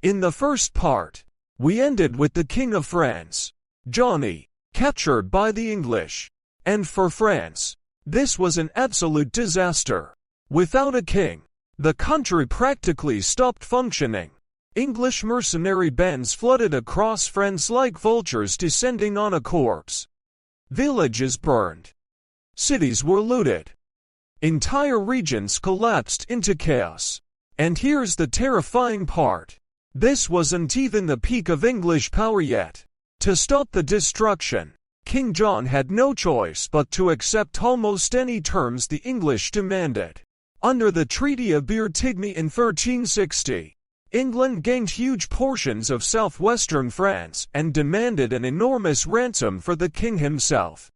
In the first part, we ended with the King of France, Johnny, captured by the English. And for France, this was an absolute disaster. Without a king, the country practically stopped functioning. English mercenary bands flooded across France like vultures descending on a corpse. Villages burned. Cities were looted. Entire regions collapsed into chaos. And here's the terrifying part. This wasn't even the peak of English power yet. To stop the destruction, King John had no choice but to accept almost any terms the English demanded. Under the Treaty of Bretigny in 1360, England gained huge portions of southwestern France and demanded an enormous ransom for the king himself.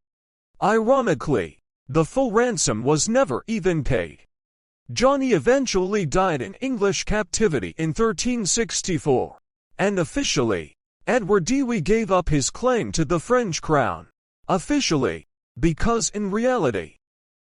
Ironically, the full ransom was never even paid. Johnny eventually died in English captivity in 1364, and officially, Edward Dewey gave up his claim to the French crown. Officially, because in reality,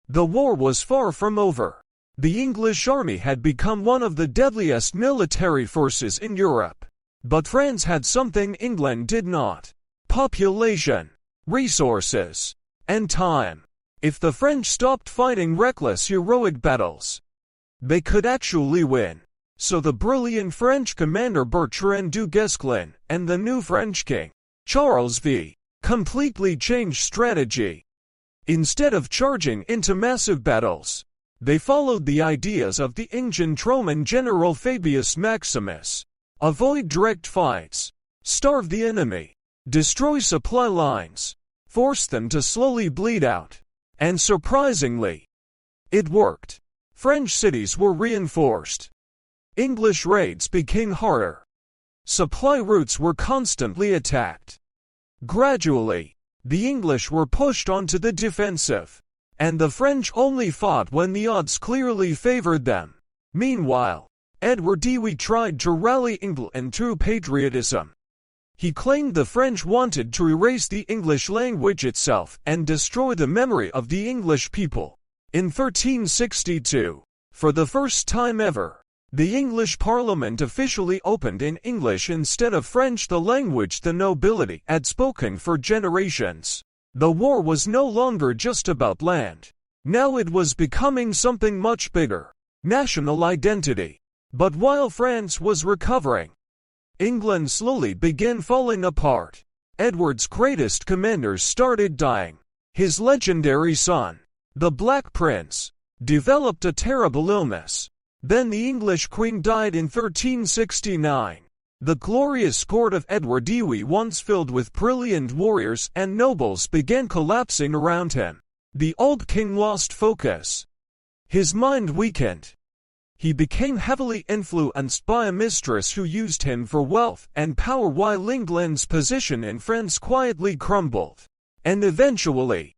the war was far from over. The English army had become one of the deadliest military forces in Europe. But France had something England did not: population, resources, and time. If the French stopped fighting reckless heroic battles, they could actually win. So the brilliant French commander Bertrand du Guesclin and the new French king, Charles V, completely changed strategy. Instead of charging into massive battles, they followed the ideas of the ancient Roman general Fabius Maximus. Avoid direct fights, starve the enemy, destroy supply lines, force them to slowly bleed out. And surprisingly, it worked. French cities were reinforced. English raids became harder. Supply routes were constantly attacked. Gradually, the English were pushed onto the defensive, and the French only fought when the odds clearly favored them. Meanwhile, Edward Dewey tried to rally England to patriotism. He claimed the French wanted to erase the English language itself and destroy the memory of the English people. In 1362, for the first time ever, the English Parliament officially opened in English instead of French, the language the nobility had spoken for generations. The war was no longer just about land. Now it was becoming something much bigger: national identity. But while France was recovering, England slowly began falling apart. Edward's greatest commanders started dying. His legendary son, the Black Prince, developed a terrible illness. Then the English Queen died in 1369. The glorious court of Edward Dewey, once filled with brilliant warriors and nobles, began collapsing around him. The old king lost focus. His mind weakened. He became heavily influenced by a mistress who used him for wealth and power, while England's position in France quietly crumbled. And eventually,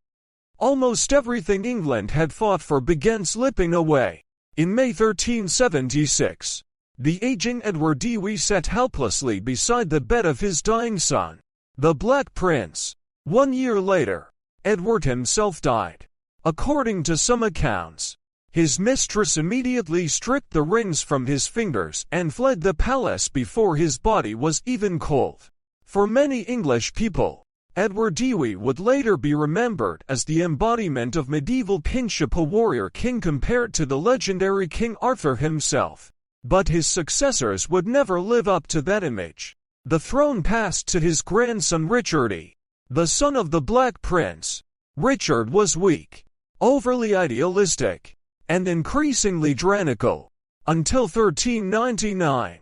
almost everything England had fought for began slipping away. In May 1376, the aging Edward Dewey sat helplessly beside the bed of his dying son, the Black Prince. 1 year later, Edward himself died. According to some accounts, his mistress immediately stripped the rings from his fingers and fled the palace before his body was even cold. For many English people, Edward Dewey would later be remembered as the embodiment of medieval kingship, a warrior king compared to the legendary King Arthur himself. But his successors would never live up to that image. The throne passed to his grandson Richard I, the son of the Black Prince. Richard was weak, overly idealistic, and increasingly tyrannical, until 1399,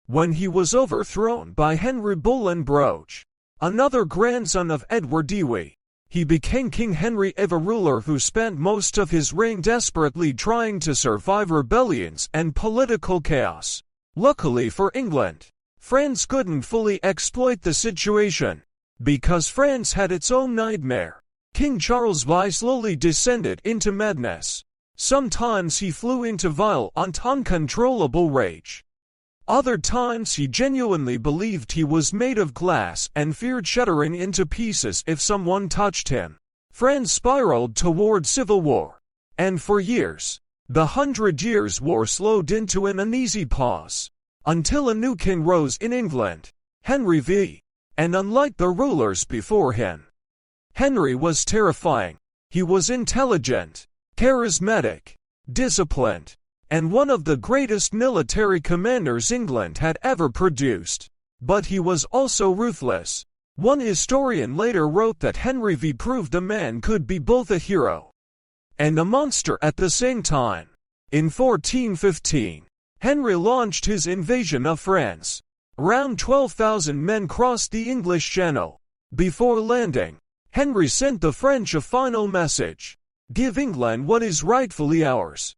when he was overthrown by Henry Bolingbroke, another grandson of Edward Dewey. He became King Henry, a ruler who spent most of his reign desperately trying to survive rebellions and political chaos. Luckily for England, France couldn't fully exploit the situation. Because France had its own nightmare, King Charles V slowly descended into madness. Sometimes he flew into violent, uncontrollable rage. Other times he genuinely believed he was made of glass and feared shattering into pieces if someone touched him. France spiraled toward civil war. And for years, the 100 Years' War slowed into an uneasy pause. until a new king rose in England, Henry V. And unlike the rulers before him, Henry was terrifying. He was intelligent, charismatic, disciplined, and one of the greatest military commanders England had ever produced. But he was also ruthless. One historian later wrote that Henry V proved a man could be both a hero and a monster at the same time. In 1415, Henry launched his invasion of France. Around 12,000 men crossed the English Channel. Before landing, Henry sent the French a final message: "Give England what is rightfully ours,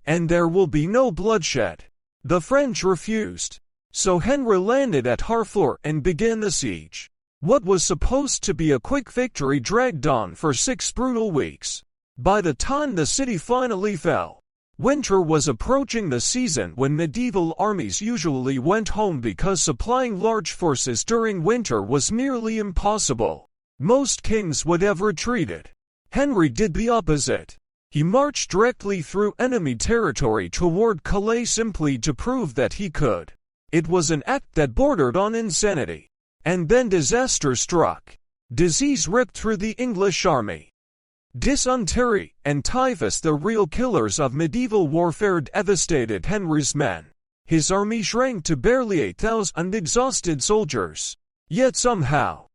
and there will be no bloodshed." The French refused, so Henry landed at Harfleur and began the siege. What was supposed to be a quick victory dragged on for 6 brutal weeks. By the time the city finally fell, winter was approaching, the season when medieval armies usually went home because supplying large forces during winter was nearly impossible. Most kings would have retreated. Henry did the opposite. He marched directly through enemy territory toward Calais simply to prove that he could. It was an act that bordered on insanity. And then disaster struck. Disease ripped through the English army. Dysentery and typhus, the real killers of medieval warfare, devastated Henry's men. His army shrank to barely 8,000 exhausted soldiers. Yet somehow,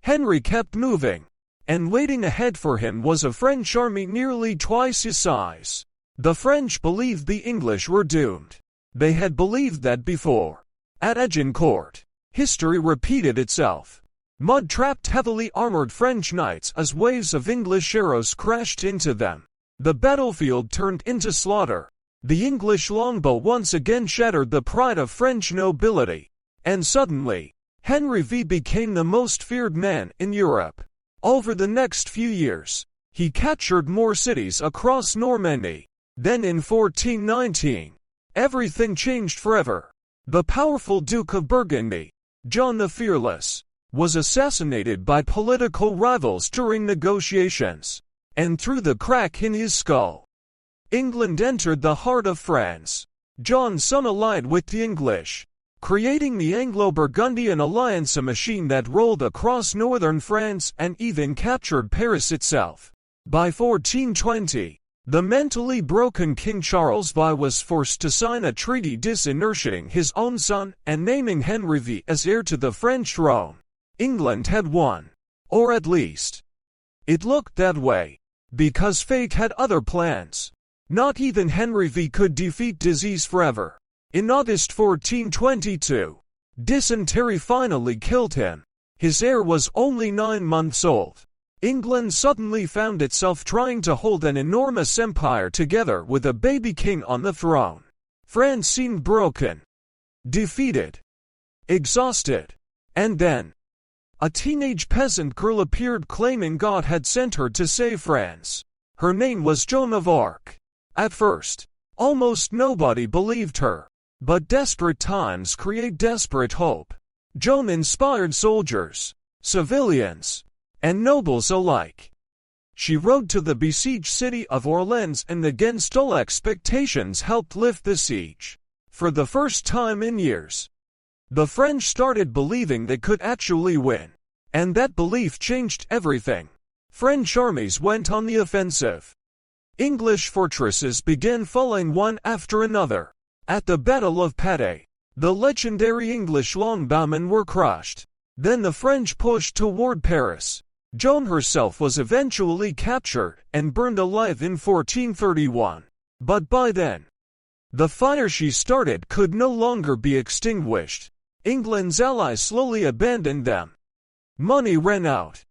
Henry kept moving, and waiting ahead for him was a French army nearly twice his size. The French believed the English were doomed. They had believed that before. At Agincourt, history repeated itself. Mud-trapped, heavily armored French knights as waves of English arrows crashed into them. The battlefield turned into slaughter. The English longbow once again shattered the pride of French nobility. And suddenly, Henry V became the most feared man in Europe. Over the next few years, he captured more cities across Normandy. Then in 1419, everything changed forever. The powerful Duke of Burgundy, John the Fearless, was assassinated by political rivals during negotiations, and through the crack in his skull, England entered the heart of France. John's son allied with the English, creating the Anglo-Burgundian alliance, a machine that rolled across northern France and even captured Paris itself. By 1420, the mentally broken King Charles V was forced to sign a treaty disinheriting his own son and naming Henry V as heir to the French throne. England had won. Or at least, it looked that way, because fate had other plans. Not even Henry V could defeat disease forever. In August 1422, dysentery finally killed him. His heir was only 9 months old. England suddenly found itself trying to hold an enormous empire together with a baby king on the throne. France seemed broken, defeated, exhausted. And then, a teenage peasant girl appeared claiming God had sent her to save France. Her name was Joan of Arc. At first, almost nobody believed her. But desperate times create desperate hope. Joan inspired soldiers, civilians, and nobles alike. She rode to the besieged city of Orleans and against all expectations helped lift the siege. For the first time in years, the French started believing they could actually win. And that belief changed everything. French armies went on the offensive. English fortresses began falling one after another. At the Battle of Patay, the legendary English longbowmen were crushed. Then the French pushed toward Paris. Joan herself was eventually captured and burned alive in 1431. But by then, the fire she started could no longer be extinguished. England's allies slowly abandoned them. Money ran out.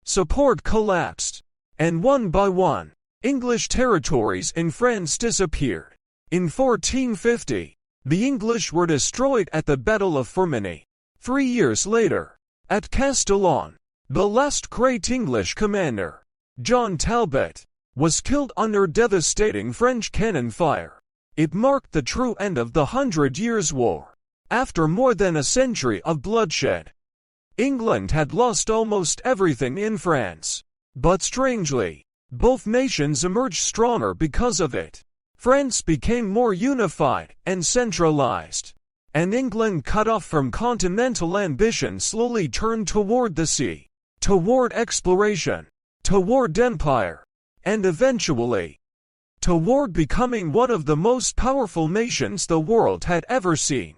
Support collapsed. And one by one, English territories in France disappeared. In 1450, the English were destroyed at the Battle of Firminy. 3 years later, at Castellon, the last great English commander, John Talbot, was killed under devastating French cannon fire. It marked the true end of the 100 Years' War. After more than a century of bloodshed, England had lost almost everything in France. But strangely, both nations emerged stronger because of it. France became more unified and centralized, and England, cut off from continental ambition, slowly turned toward the sea, toward exploration, toward empire, and eventually, toward becoming one of the most powerful nations the world had ever seen.